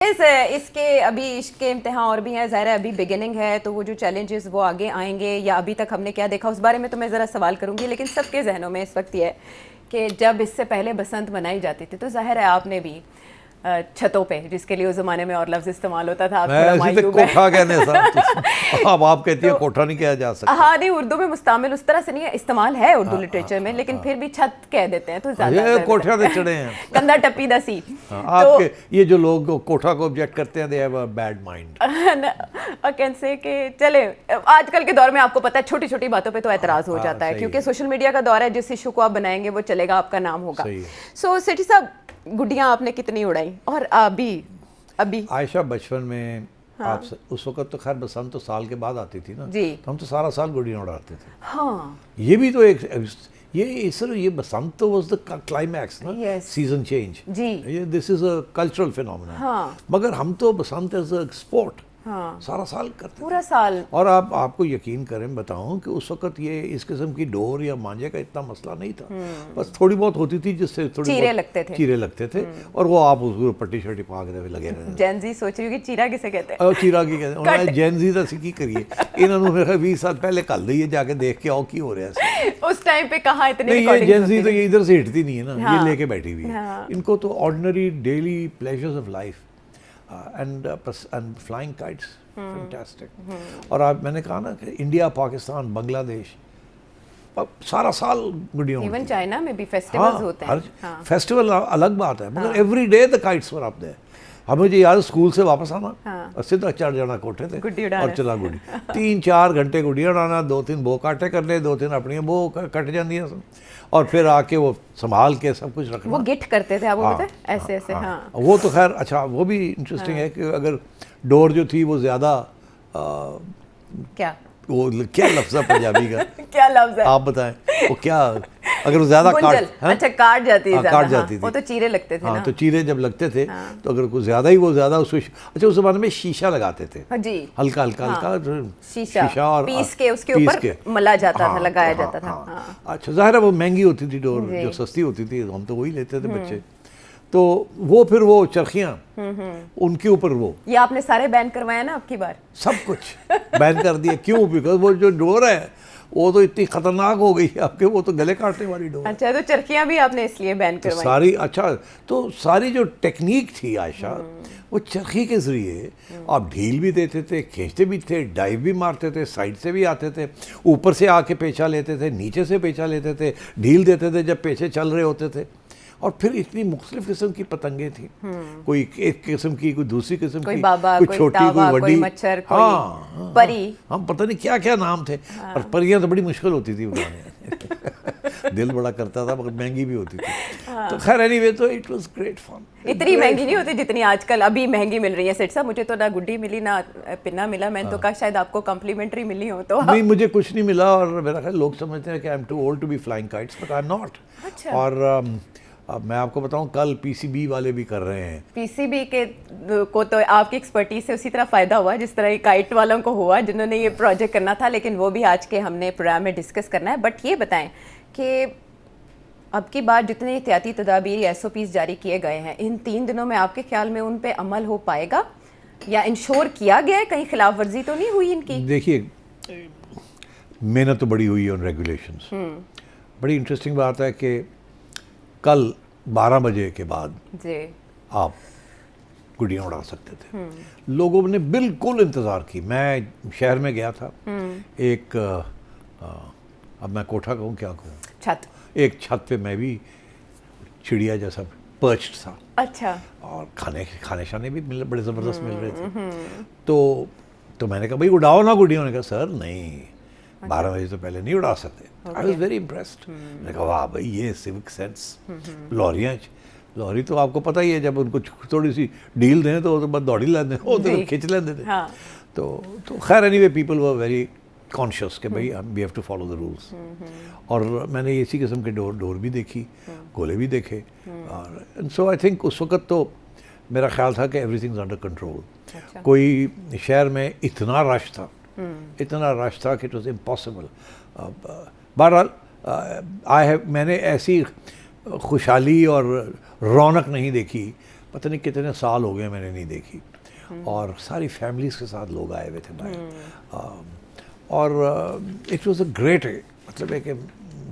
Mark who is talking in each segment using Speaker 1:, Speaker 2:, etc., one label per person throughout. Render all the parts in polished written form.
Speaker 1: इसके अभी इसके इम्तिहान और भी हैं, ज़ाहिर है अभी बिगिनिंग है, तो वो जो चैलेंजेस वो आगे आएंगे या अभी तक हमने क्या देखा उस बारे में तो मैं ज़रा सवाल करूंगी। लेकिन सबके जहनों में इस वक्त ये है कि जब इससे पहले बसंत मनाई जाती थी तो जाहिर है आपने भी छतों पे, जिसके लिए उस ज़माने में और लफ्ज़ इस्तेमाल होता था,
Speaker 2: कोठा कहने अब आप कहती है कोठा नहीं कहा जा सकता।
Speaker 1: हाँ नहीं, उर्दू में मुस्तामिल उस तरह से नहीं है, इस्तेमाल है उर्दू लिटरेचर में, लेकिन फिर भी छत कह देते हैं तो ज़्यादा
Speaker 2: कोठा से चढ़े हैं
Speaker 1: कंधा टप्पी दसी।
Speaker 2: आपके ये जो लोग कोठा को ऑब्जेक्ट करते हैं, they have a bad mind.
Speaker 1: Can say कि चले आजकल के दौर में आपको पता है छोटी छोटी बातों पे तो एतराज़ हो जाता है, क्योंकि सोशल मीडिया का दौर है, जिस इशू को आप बनाएंगे वो चलेगा, आपका नाम होगा। सो सेठी साहब, गुड्डियाँ आपने कितनी उड़ाई और अभी
Speaker 2: आयशा बचपन में आप उस वक्त तो खैर बसंत तो साल के बाद आती थी ना
Speaker 1: जी,
Speaker 2: तो हम तो सारा साल गुड़ियाँ उड़ाते थे।
Speaker 1: हाँ
Speaker 2: ये भी तो एक ये बसंत तो वाज द क्लाइमैक्स ना, सीजन चेंज
Speaker 1: जी,
Speaker 2: this is a cultural phenomena.
Speaker 1: हाँ,
Speaker 2: मगर हम तो बसंत एज अ स्पोर्ट
Speaker 1: हाँ,
Speaker 2: सारा साल करते
Speaker 1: पूरा साल।
Speaker 2: और आपको यकीन करें बताऊं कि उस वक्त ये इस किस्म की डोर या मांझे का इतना मसला नहीं था, बस थोड़ी बहुत होती थी जिससे थोड़ी
Speaker 1: चीरे
Speaker 2: लगते थे और वो आप उसको पट्टी शट्टी पा के लगे रहे।
Speaker 1: जेनजी सोच रही हो कि चीरा किसे कहते हैं?
Speaker 2: चीरा की कहते हैं जेनजी तो की करिए इन्होंने मेरे 20 साल पहले कल दी है, जाके देख के आओ की हो रहा है
Speaker 1: उस टाइम पे कहाँ इतने
Speaker 2: नहीं, ये जेनजी तो ये इधर से हिटती नहीं है ना, ये लेके बैठी हुई है। इनको तो ordinary daily pleasures of life and flying kites fantastic. और आप मैंने कहा ना कि इंडिया, पाकिस्तान, बांग्लादेश सारा साल गुड़ियाँ,
Speaker 1: इवन चाइना में भी फेस्टिवल्स होते हैं।
Speaker 2: फेस्टिवल अलग बात है, मगर every day the kites were up there. हमें मुझे याद स्कूल से वापस आना और सीधा चढ़ जाना कोठे थे और चला गुड़ी 3-4 घंटे गुड़ियाँ उड़ाना, 2-3 बो काटे करने, 2-3 अपनी बो कट जाती और फिर आके वो संभाल के सब कुछ रखना।
Speaker 1: वो गिट करते थे आप, वो पता ऐसे ऐसे। हाँ
Speaker 2: वो तो खैर अच्छा, वो भी इंटरेस्टिंग है कि अगर डोर जो थी वो ज़्यादा
Speaker 1: क्या
Speaker 2: वो क्या लफ्ज़ है पंजाबी का
Speaker 1: क्या लफ्ज़ है
Speaker 2: आप बताएं, वो क्या अगर वो ज़्यादा
Speaker 1: अच्छा काट जाती है,
Speaker 2: काट जाती थी,
Speaker 1: वो तो चीरे लगते थे ना।
Speaker 2: तो चीरे जब लगते थे तो अगर कुछ ज़्यादा ही वो ज़्यादा उसको अच्छा उस ज़माने में शीशा लगाते थे जी, हल्का
Speaker 1: शीशा और पीस के उसके ऊपर मला जाता था, लगाया जाता था।
Speaker 2: अच्छा ज़ाहिर है वो महंगी होती थी डोर, जो सस्ती होती थी हम तो वही लेते थे बच्चे। तो वो फिर वो चरखियाँ उनके ऊपर वो
Speaker 1: ये आपने सारे बैन करवाया ना आपकी बार, सब
Speaker 2: कुछ बैन कर दिया। क्यों? बिकॉज वो जो डोर है वो तो इतनी खतरनाक हो गई आपके, वो तो गले काटने वाली डोर।
Speaker 1: अच्छा, तो चरखियाँ भी आपने इसलिए बैन करवाई?
Speaker 2: सारी अच्छा, तो सारी जो टेक्निक थी आयशा, वो चरखी के जरिए आप ढील भी देते थे, खींचते भी थे, डाइव भी मारते थे, साइड से भी आते थे, ऊपर से आके पेचा लेते थे, नीचे से पेचा लेते थे, ढील देते थे जब पेचे चल रहे होते थे। और फिर इतनी मुख्तलिफ किस्म की पतंगे थी, कोई एक किस्म की, कोई दूसरी किस्म की, कोई छोटी, कोई बड़ी,
Speaker 1: मच्छर, कोई परी,
Speaker 2: हम पता नहीं क्या क्या नाम थे। और परियां तो बड़ी मुश्किल होती थी उठाने दिल बड़ा करता था, मगर महंगी भी होती थी। तो खैर एनीवे, तो इट वाज ग्रेट फन।
Speaker 1: इतनी महंगी नहीं होती जितनी आजकल अभी महंगी मिल रही है। सेठ साहब, मुझे तो ना गुड्डी मिली ना पिन्ना मिला, मैंने तो कहा शायद आपको कॉम्प्लीमेंट्री मिली हो। तो
Speaker 2: नहीं, मुझे कुछ नहीं मिला और मेरा ख्याल लोग समझते हैं कि I am too old to be flying kites, but I am not. और अब मैं आपको बताऊं, कल पीसीबी वाले भी कर रहे हैं।
Speaker 1: पीसीबी के को तो आपकी एक्सपर्टीज से उसी तरह फ़ायदा हुआ जिस तरह काइट वालों को हुआ जिन्होंने ये प्रोजेक्ट करना था, लेकिन वो भी आज के हमने प्रोग्राम में डिस्कस करना है। बट ये बताएं कि अब की बार जितने एहतियाती तदाबीर या SOPs जारी किए गए हैं, इन 3 दिनों में आपके ख्याल में उन पे अमल हो पाएगा या इंश्योर किया गया है? कहीं खिलाफ वर्जी तो नहीं हुई इनकी?
Speaker 2: देखिए, मेहनत तो बड़ी हुई है उन रेगुलेशंस। बड़ी इंटरेस्टिंग बात है कि कल 12 बजे के बाद जी आप गुड़ियाँ उड़ा सकते थे। लोगों ने बिल्कुल इंतज़ार की। मैं शहर में गया था, एक अब मैं कोठा कहूँ क्या कहूँ, छत, एक छत पे मैं भी चिड़िया जैसा पर्च्ड था।
Speaker 1: अच्छा।
Speaker 2: और खाने शाने भी बड़े ज़बरदस्त मिल रहे थे। तो मैंने कहा भाई उड़ाओ ना गुड़िया। उन्होंने कहा सर नहीं, 12 बजे तो पहले नहीं उड़ा सकते। I was very impressed. मैंने कहा वाह भाई, ये सिविक सेंस। लॉरी तो आपको पता ही है, जब उनको थोड़ी सी ढील दें तो बस दौड़ी लेते हैं, वो तो खींच लेते थे। हाँ। तो खैर anyway, people were very conscious कि भाई we have to follow the rules. और मैंने इसी किस्म के डोर भी देखी, गोले भी देखे। और सो आई थिंक उस वक्त तो मेरा ख्याल था कि एवरीथिंग इज अंडर कंट्रोल। कोई शहर में इतना रश था कि इट वॉज इम्पॉसिबल। बहरहाल मैंने ऐसी खुशहाली और रौनक नहीं देखी पता नहीं कितने साल हो गए मैंने नहीं देखी, और सारी फैमिलीज के साथ लोग आए हुए थे बाहर, और इट वाज अ ग्रेट, मतलब है कि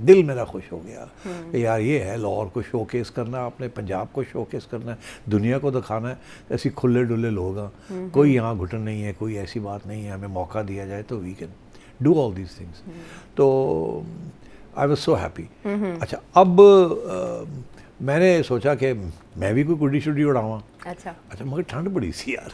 Speaker 2: दिल मेरा खुश हो गया कि यार ये है लाहौर को शोकेस करना, अपने पंजाब को शोकेस करना है, दुनिया को दिखाना है, ऐसी खुले डुले लोग हैं, कोई यहाँ घुटन नहीं है, कोई ऐसी बात नहीं है, हमें मौका दिया जाए तो we can do all these things. तो आई वाज सो हैप्पी। अच्छा, अब मैंने सोचा कि मैं भी कोई गुड्डी शुड्डी उड़ाऊँ।
Speaker 1: अच्छा,
Speaker 2: मगर ठंड बड़ी सी यार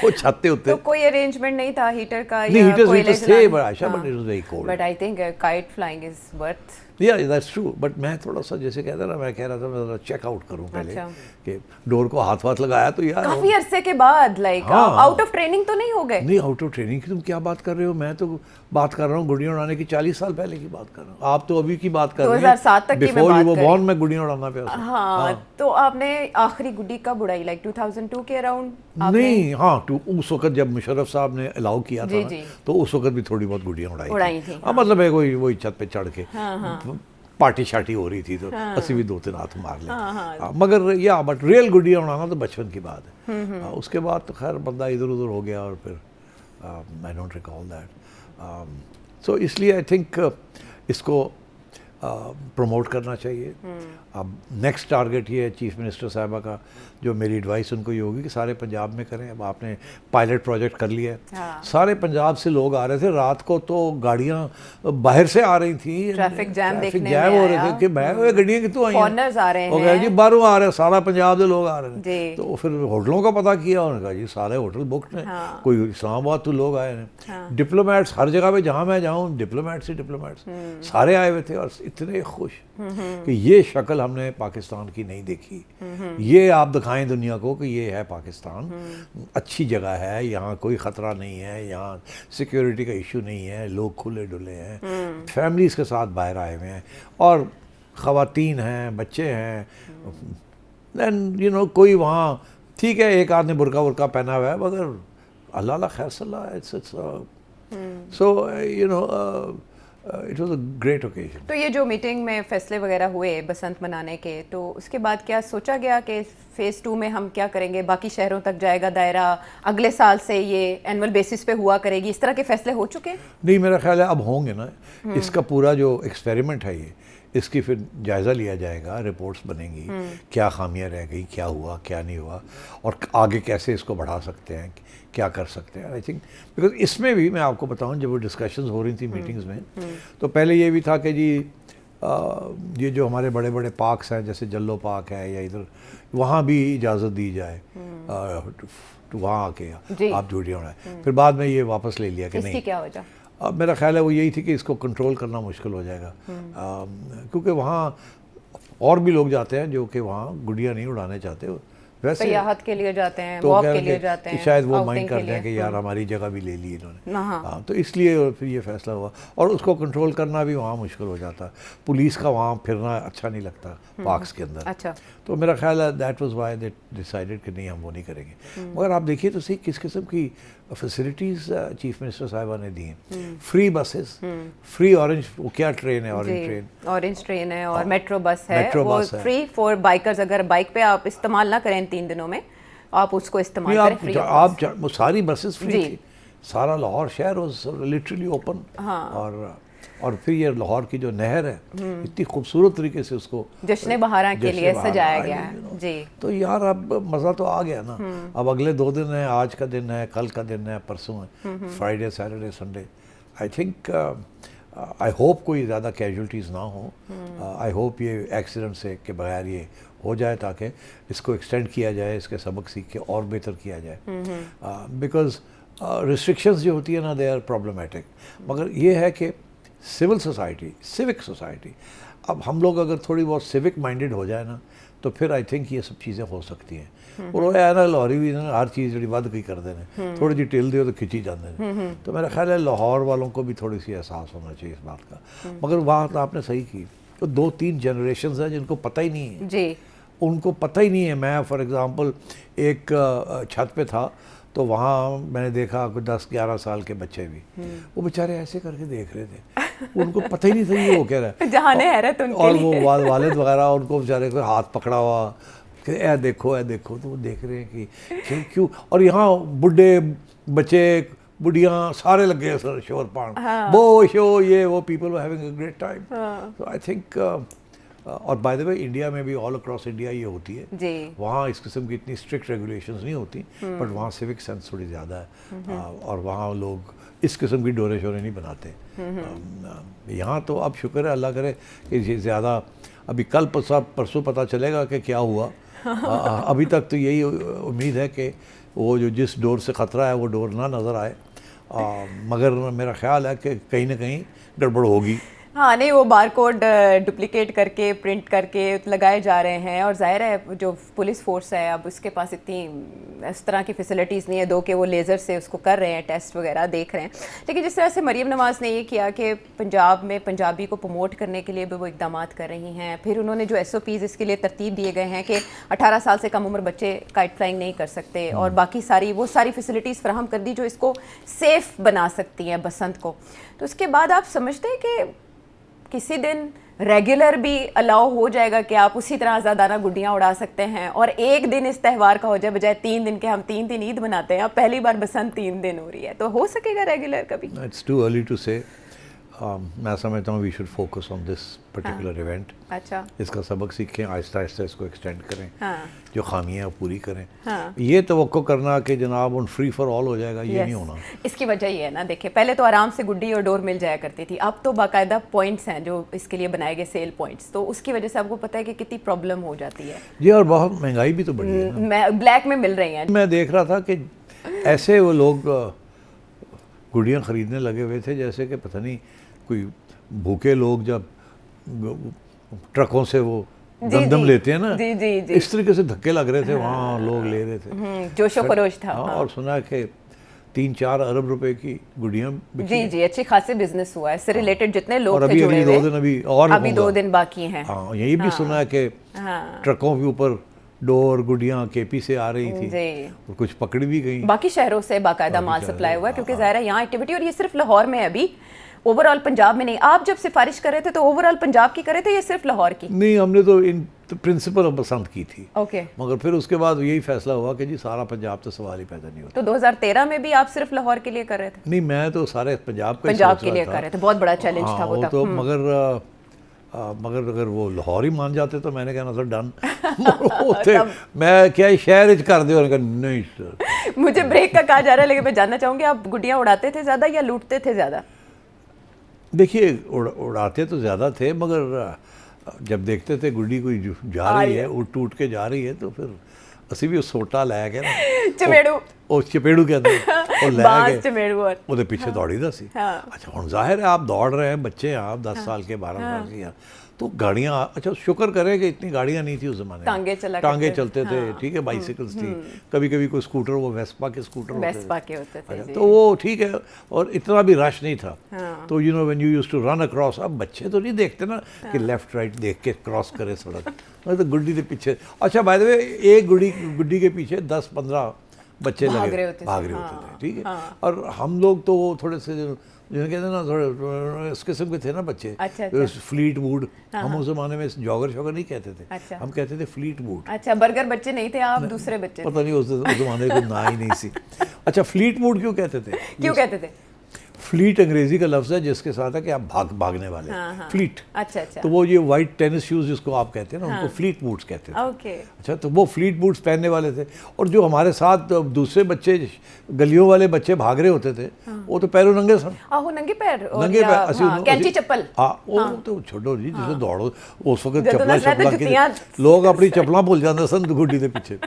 Speaker 2: वो छाते होते
Speaker 1: तो कोई अरेंजमेंट नहीं था हीटर का
Speaker 2: नहीं,
Speaker 1: या
Speaker 2: हीटर्स
Speaker 1: कोयले
Speaker 2: थे
Speaker 1: जलाने?
Speaker 2: But Ayesha, but it was very cold.
Speaker 1: But I think kite flying is worth.
Speaker 2: या दैट्स ट्रू, बट मैं थोड़ा सा जैसे कहता ना, मैं कह रहा था मैं ज़रा चेकआउट करूं पहले,
Speaker 1: अच्छा।
Speaker 2: कि डोर को हाथ लगाया तो यार
Speaker 1: काफी अरसे के बाद, लाइक
Speaker 2: हाँ।
Speaker 1: आउट ऑफ ट्रेनिंग तो नहीं हो गए?
Speaker 2: नहीं, आउट ऑफ ट्रेनिंग की तुम क्या बात कर रहे हो, मैं तो बात कर रहा हूँ गुड़ियाँ उड़ाने की 40 साल पहले की बात कर रहा हूँ, आप तो अभी की बात कर रहे हैं
Speaker 1: 2007 तक की मैं
Speaker 2: बिफोर
Speaker 1: बात
Speaker 2: यू वर
Speaker 1: कर रही
Speaker 2: बॉर्न मैं गुड़ियाँ उड़ाना पे था।
Speaker 1: हाँ, तो आपने आखिरी गुड्डी कब उड़ाई, लाइक 2002 के अराउंड?
Speaker 2: नहीं, हाँ, उस वक्त जब मुशर्रफ साहब ने अलाउ किया था
Speaker 1: जी।
Speaker 2: ना, तो उस वक्त भी थोड़ी बहुत गुड़ियाँ
Speaker 1: उड़ाई थी।
Speaker 2: हाँ, मतलब है वही छत पे चढ़ के पार्टी शार्टी हो रही थी, तो असी भी 2-3 हाथ मार ले। मगर या बट रियल गुड़िया उड़ाना तो बचपन की बात है। उसके बाद तो खैर बंदा इधर उधर हो गया, और फिर आई डोंट रिकॉल दैट। सो इसलिए आई थिंक इसको प्रमोट करना चाहिए। अब नेक्स्ट टारगेट ये है चीफ मिनिस्टर साहबा का, जो मेरी एडवाइस उनको ये होगी कि सारे पंजाब में करें। अब आपने पायलट प्रोजेक्ट कर लिया है, सारे पंजाब से लोग आ रहे थे, रात को तो गाड़ियां बाहर से आ रही थी,
Speaker 1: ट्रैफिक जैम देखने
Speaker 2: जैम
Speaker 1: में
Speaker 2: हो रहे
Speaker 1: आया।
Speaker 2: थे कि मैं गड्डियां कितों आई हैं?
Speaker 1: फॉरेनर्स आ रहे
Speaker 2: वो कह जी बाहरों आ रहे हैं, सारा पंजाब के लोग आ रहे
Speaker 1: जी।
Speaker 2: हैं। तो फिर होटलों का पता किया, उन्होंने कहा जी सारे होटल बुकड हैं, कोई इस्लामाबाद तो लोग आए हैं, डिप्लोमेट्स हर जगह पे जहाँ मैं जाऊँ डिप्लोमेट्स ही डिप्लोमेट्स सारे आए हुए थे, और इतने खुश कि ये शक्ल हमने पाकिस्तान की नहीं देखी, ये आप दिखाएं दुनिया को कि ये है पाकिस्तान, अच्छी जगह है, यहाँ कोई ख़तरा नहीं है, यहाँ सिक्योरिटी का इशू नहीं है, लोग खुले डुले हैं, फैमिलीज़ के साथ बाहर आए हुए हैं, और ख़वातीन हैं, बच्चे हैं, दैन यू नो कोई वहाँ ठीक है एक आदमी बुरका वुरका पहना हुआ है, मगर अल्लाह अल्लाह खैर सल्ला, so you know it was a great occasion.
Speaker 1: तो ये जो मीटिंग में फैसले वगैरह हुए बसंत मनाने के, तो उसके बाद क्या सोचा गया कि फेज़ 2 में हम क्या करेंगे, बाकी शहरों तक जाएगा दायरा, अगले साल से ये एनुअल बेसिस पे हुआ करेगी, इस तरह के फैसले हो चुके हैं?
Speaker 2: नहीं, मेरा ख्याल है अब होंगे ना। इसका पूरा जो एक्सपेरिमेंट है ये, इसकी फिर जायज़ा लिया जाएगा, रिपोर्ट्स बनेंगी, क्या खामियां रह गई, क्या हुआ क्या नहीं हुआ, और आगे कैसे इसको बढ़ा सकते हैं, क्या कर सकते हैं। आई थिंक बिकॉज इसमें भी मैं आपको बताऊं, जब वो डिस्कशंस हो रही थी मीटिंग्स में, तो पहले ये भी था कि जी ये जो हमारे बड़े बड़े पार्क्स हैं, जैसे जल्लो पार्क है या इधर, वहाँ भी इजाज़त दी जाए तो वहाँ आके आप जुड़िए होना है। फिर बाद में ये वापस ले लिया कि नहीं।
Speaker 1: क्या वजह?
Speaker 2: अब मेरा ख्याल है वो यही थी कि इसको कंट्रोल करना मुश्किल हो जाएगा, क्योंकि वहाँ और भी लोग जाते हैं जो कि वहाँ गुड़िया नहीं उड़ाने चाहते, वैसे
Speaker 1: सयाहत के लिए जाते हैं,
Speaker 2: तो
Speaker 1: वॉक के लिए जाते हैं,
Speaker 2: शायद वो माइंड करते हैं कि यार हमारी जगह भी ले ली इन्होंने।
Speaker 1: हाँ,
Speaker 2: तो इसलिए फिर ये फैसला हुआ, और उसको कंट्रोल करना भी वहाँ मुश्किल हो जाता, पुलिस का वहाँ फिरना अच्छा नहीं लगता पार्क्स के अंदर।
Speaker 1: अच्छा,
Speaker 2: तो मेरा ख्याल है that was why they decided कि नहीं हम वो नहीं करेंगे। मगर आप देखिए तो सही किस किस्म की फैसिलिटीज़ चीफ मिनिस्टर साहिबा ने दी हैं। फ्री बसेस, फ्री ऑरेंज, वो क्या ट्रेन है,
Speaker 1: ऑरेंज ट्रेन है, और मेट्रो बस है,
Speaker 2: मेट्रो
Speaker 1: वो
Speaker 2: बस है।
Speaker 1: Free for bikers. अगर बाइक पे आप इस्तेमाल ना करें 3 दिनों में, आप उसको इस्तेमाल करें फ्री।
Speaker 2: आप वो सारी बसेस फ्री थी, सारा लाहौर शहर वाज लिटरली ओपन। और फिर ये लाहौर की जो नहर है, इतनी खूबसूरत तरीके से उसको
Speaker 1: जश्न बहारा के लिए सजाया गया है जी।
Speaker 2: तो यार अब मज़ा तो आ गया ना। अब अगले 2 दिन है, आज का दिन है, कल का दिन है, परसों है, Friday Saturday Sunday. I think I hope कोई ज़्यादा कैजुअल्टीज़ ना हो, आई होप ये एक्सीडेंट से के बगैर ये हो जाए, ताकि इसको एक्सटेंड किया जाए, इसके सबक सीख के और बेहतर किया जाए। बिकॉज रिस्ट्रिक्शंस जो होती है ना, दे आर प्रॉब्लमेटिक। मगर ये है कि सिविल सोसाइटी, सिविक सोसाइटी, अब हम लोग अगर थोड़ी बहुत सिविक माइंडेड हो जाए ना, तो फिर आई थिंक ये सब चीज़ें हो सकती हैं। और वो है ना लाहौरी भी ना हर चीज़ जी वध की कर देने, थोड़ी जी टिल दियो तो खिंची जाते हैं। तो मेरा ख्याल है लाहौर वालों को भी थोड़ी सी एहसास होना चाहिए इस बात का। मगर बात आपने सही की, तो 2-3 जनरेशन हैं जिनको पता ही नहीं है
Speaker 1: जी,
Speaker 2: उनको पता ही नहीं है। मैं फॉर एग्ज़ाम्पल एक छत पे था, तो वहाँ मैंने देखा कुछ 10-11 साल के बच्चे भी, वो बेचारे ऐसे करके देख रहे थे, उनको पता ही नहीं था ये वो कह रहा है।
Speaker 1: जहान हैरत उनके
Speaker 2: और
Speaker 1: लिए।
Speaker 2: वो वालिद वगैरह उनको बेचारे को हाथ पकड़ा हुआ, कि ए देखो, तो वो देख रहे हैं कि क्यों। और यहाँ बुढ़े बच्चे बुढ़ियाँ सारे लगे हैं सर शोर पान, वो शो ये वो, people were having a great time. तो आई थिंक और बाय द वे इंडिया में भी ऑल अक्रॉस इंडिया ये होती है
Speaker 1: जी।
Speaker 2: वहाँ इस किस्म की इतनी स्ट्रिक्ट रेगुलेशंस नहीं होती, बट वहाँ सिविक सेंस थोड़ी ज़्यादा है, और वहाँ लोग इस किस्म की डोरे शोरे नहीं बनाते। यहाँ तो अब शुक्र है अल्लाह करे कि ज़्यादा, अभी कल परसों पता चलेगा कि क्या हुआ। अभी तक तो यही उम्मीद है कि वो जो जिस डोर से ख़तरा है वो डोर ना नज़र आए, मगर मेरा ख्याल है कि कहीं ना कहीं गड़बड़ होगी।
Speaker 1: हाँ नहीं, वो बार कोड डुप्लीकेट करके प्रिंट करके लगाए जा रहे हैं, और जाहिर है जो पुलिस फोर्स है अब उसके पास इतनी इस तरह की फैसिलिटीज़ नहीं है, दो के वो लेज़र से उसको कर रहे हैं, टेस्ट वगैरह देख रहे हैं। लेकिन जिस तरह से मरीम नवाज़ ने ये किया कि पंजाब में पंजाबी को प्रमोट करने के लिए भी वो इकदाम कर रही हैं, फिर उन्होंने जो SOPs इसके लिए तरतीब दिए गए हैं कि 18 साल से कम उम्र बच्चे काइट फ्लाइंग नहीं कर सकते, और बाकी सारी फैसिलिटीज़ फराहम कर दी जो इसको सेफ़ बना सकती हैं बसंत को। तो उसके बाद आप समझते हैं कि किसी दिन रेगुलर भी अलाउ हो जाएगा कि आप उसी तरह आज़ादाना गुड्डियाँ उड़ा सकते हैं, और एक दिन इस त्यौहार का हो जाए, बजाय 3 दिन के हम 3 दिन ईद मनाते हैं, अब पहली बार बसंत 3 दिन हो रही है, तो हो सकेगा रेगुलर कभी?
Speaker 2: इट्स टू अर्ली टू से। मैं समझता हूँ we should focus on this particular event.
Speaker 1: अच्छा,
Speaker 2: इसका सबक सीखें, आहिस्ता आहिस्ता इसको एक्सटेंड करें,
Speaker 1: हाँ,
Speaker 2: जो खामियां पूरी करें।
Speaker 1: हाँ,
Speaker 2: ये तवक्को करना कि जनाब उन फ्री फॉर ऑल हो जाएगा, ये नहीं होना।
Speaker 1: इसकी वजह ये है ना, देखिए पहले तो आराम से गुड्डी और डोर मिल जाया करती थी, अब तो बाकायदा पॉइंट्स हैं जो इसके लिए बनाए गए, सेल पॉइंट्स, तो उसकी वजह से आपको पता है कि कितनी प्रॉब्लम हो जाती है
Speaker 2: जी, और बहुत महंगाई भी तो बढ़ी है ना।
Speaker 1: ब्लैक में मिल रही हैं।
Speaker 2: मैं देख रहा था कि ऐसे वो लोग गुड़ियाँ ख़रीदने लगे हुए थे जैसे कि पता नहीं कोई भूखे लोग जब ट्रकों से वो गंदम लेते हैं ना,
Speaker 1: जी।
Speaker 2: इस तरीके से धक्के लग रहे थे, वहाँ लोग ले रहे थे,
Speaker 1: जोशो खरोश था।
Speaker 2: हाँ, और सुना कि 3-4 अरब रुपए की गुड़ियाँ
Speaker 1: जी, अच्छी खासी बिजनेस हुआ है, इससे रिलेटेड जितने लोग
Speaker 2: और
Speaker 1: थे जुड़े हुए,
Speaker 2: 2 दिन अभी
Speaker 1: 2 दिन बाकी हैं।
Speaker 2: हाँ, यही भी सुना है कि ट्रकों के ऊपर डोर गुड़ियाँ KP से आ रही थी, और कुछ पकड़ी भी गई,
Speaker 1: बाकी शहरों से बाकायदा माल सप्लाई हुआ है, क्योंकि ज़ाहिर है यहाँ एक्टिविटी, और ये सिर्फ लाहौर में है अभी, ओवरऑल पंजाब में नहीं। आप जब सिफारिश कर रहे थे तो ओवरऑल पंजाब की करे थे या सिर्फ लाहौर की?
Speaker 2: नहीं, हमने तो इन प्रिंसिपल पसंद की थी,
Speaker 1: ओके,
Speaker 2: मगर फिर उसके बाद यही फैसला हुआ कि जी सारा पंजाब तो सवाल ही पैदा नहीं होता।
Speaker 1: तो 2013 में भी आप सिर्फ लाहौर के लिए कर रहे थे?
Speaker 2: नहीं, मैं तो सारे पंजाब
Speaker 1: के लिए कर रहे थे, बहुत बड़ा चैलेंज था वो
Speaker 2: तो, मगर अगर वो लाहौर ही मान जाते तो मैंने कहना था डन। मैं क्या शहर कर दे, और नहीं सर।
Speaker 1: मुझे ब्रेक का कहा जा रहा है, लेकिन मैं जानना चाहूँगी आप गुड्डियाँ उड़ाते थे ज़्यादा या लूटते थे ज़्यादा?
Speaker 2: देखिए, उड़ाते तो ज़्यादा थे, मगर जब देखते थे गुड्डी कोई जा रही है, उठ टूट के जा रही है, तो फिर ਅਸੀਂ ਵੀ ਉਹ ਸੋਟਾ ਲੈ ਕੇ ਨਾ
Speaker 1: ਚਪੇੜੂ,
Speaker 2: ਉਹ ਚਪੇੜੂ ਕਹਿੰਦੇ ਉਹ ਲੈ ਕੇ
Speaker 1: ਚਪੇੜੂ
Speaker 2: ਉਹਦੇ ਪਿੱਛੇ ਦੌੜੀਦਾ ਸੀ। अच्छा, ਹੁਣ जाहिर है आप दौड़ रहे हैं, बच्चे हैं आप 10 साल के 12 साल के, तो गाड़ियाँ, अच्छा शुक्र करें कि इतनी गाड़ियाँ नहीं थी उस ज़माने में, टांगे चलते थे, ठीक है, बाइसिकल्स थी, कभी कभी कोई स्कूटर, वो वेस्पा के स्कूटर
Speaker 1: होते थे,
Speaker 2: तो वो ठीक है, और इतना भी रश नहीं था। तो you know when you used to run across, अब बच्चे तो नहीं देखते ना कि लेफ्ट राइट देख के क्रॉस करे सड़क, तो गुड्डी के पीछे, अच्छा बाय द वे एक गुड्डी के पीछे 10-15 बच्चे भाग रहे होते थे, ठीक है। और हम लोग तो वो थोड़े से जिन्हें कहते हैं ना, थोड़े इस किस्म के थे ना बच्चे, फ्लीट वूड, हम उस जमाने में जॉगर शॉगर नहीं कहते थे, हम कहते थे फ्लीट वूड।
Speaker 1: अच्छा, बर्गर बच्चे नहीं थे आप, दूसरे बच्चे?
Speaker 2: पता नहीं, उस जमाने को ना ही नहीं सी। अच्छा, फ्लीट वूड क्यों कहते थे?
Speaker 1: क्यों कहते थे?
Speaker 2: फ्लीट अंग्रेजी का लफ्ज़ है जिसके साथ है कि आप भागने वाले, फ्लीट।
Speaker 1: अच्छा,
Speaker 2: तो वो ये वाइट टेनिस शूज़ जिसको आप कहते हैं ना, उनको फ्लीट बूट्स कहते थे।
Speaker 1: ओके, अच्छा,
Speaker 2: तो वो फ्लीट बूट्स पहनने वाले थे, और जो हमारे साथ दूसरे बच्चे, गलियों वाले बच्चे भाग रहे होते थे, वो तो पैरों नंगे सन,
Speaker 1: नंगे पैर,
Speaker 2: कैंची
Speaker 1: चप्पल,
Speaker 2: हाँ, वो तो छोड़ो जी, जिसे दौड़ो उस वक्त चप्पला लोग अपनी चप्पला भूल जाते सन गुड्डी के पीछे।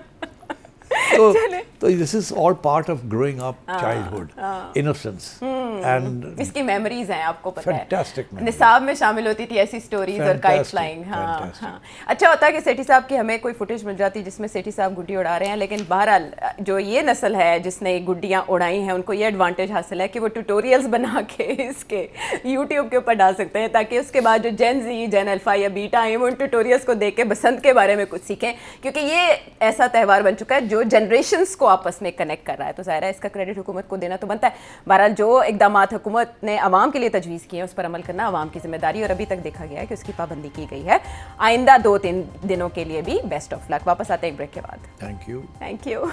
Speaker 2: तो this is all part of growing up, childhood, innocence, and
Speaker 1: इसकी मेमोरीज हैं, आपको पता है,
Speaker 2: फैंटास्टिक
Speaker 1: निसाब में शामिल होती थी ऐसी स्टोरीज और काइट फ्लाइंग। हाँ, अच्छा होता है कि सेठी साहब की हमें कोई फुटेज मिल जाती जिसमें सेठी साहब गुड्डी उड़ा रहे हैं, लेकिन बहरहाल जो ये नस्ल है जिसने गुड्डियाँ उड़ाई हैं, उनको ये एडवांटेज हासिल है कि वो ट्यूटोरियल्स बना के इसके यूट्यूब के ऊपर डाल सकते हैं, ताकि उसके बाद जो जेन जी, जेन अल्फा या बीटा हैं, वो उन ट्यूटोरियल्स को देख के बसंत के बारे में कुछ सीखें, क्योंकि ये ऐसा त्यौहार बन चुका है जो जनरेशंस को आपस में कनेक्ट कर रहा है, तो ज़ाहिर है इसका क्रेडिट हुकूमत को देना तो बनता है। बहरहाल जो इक़दामात हुकूमत ने आवाम के लिए तजवीज़ किए हैं उस पर अमल करना आवाम की जिम्मेदारी, और अभी तक देखा गया है कि उसकी पाबंदी की गई है। आइंदा 2-3 दिनों के लिए भी बेस्ट ऑफ लक। वापस आते हैं एक ब्रेक के बाद।
Speaker 2: Thank you.
Speaker 1: Thank you.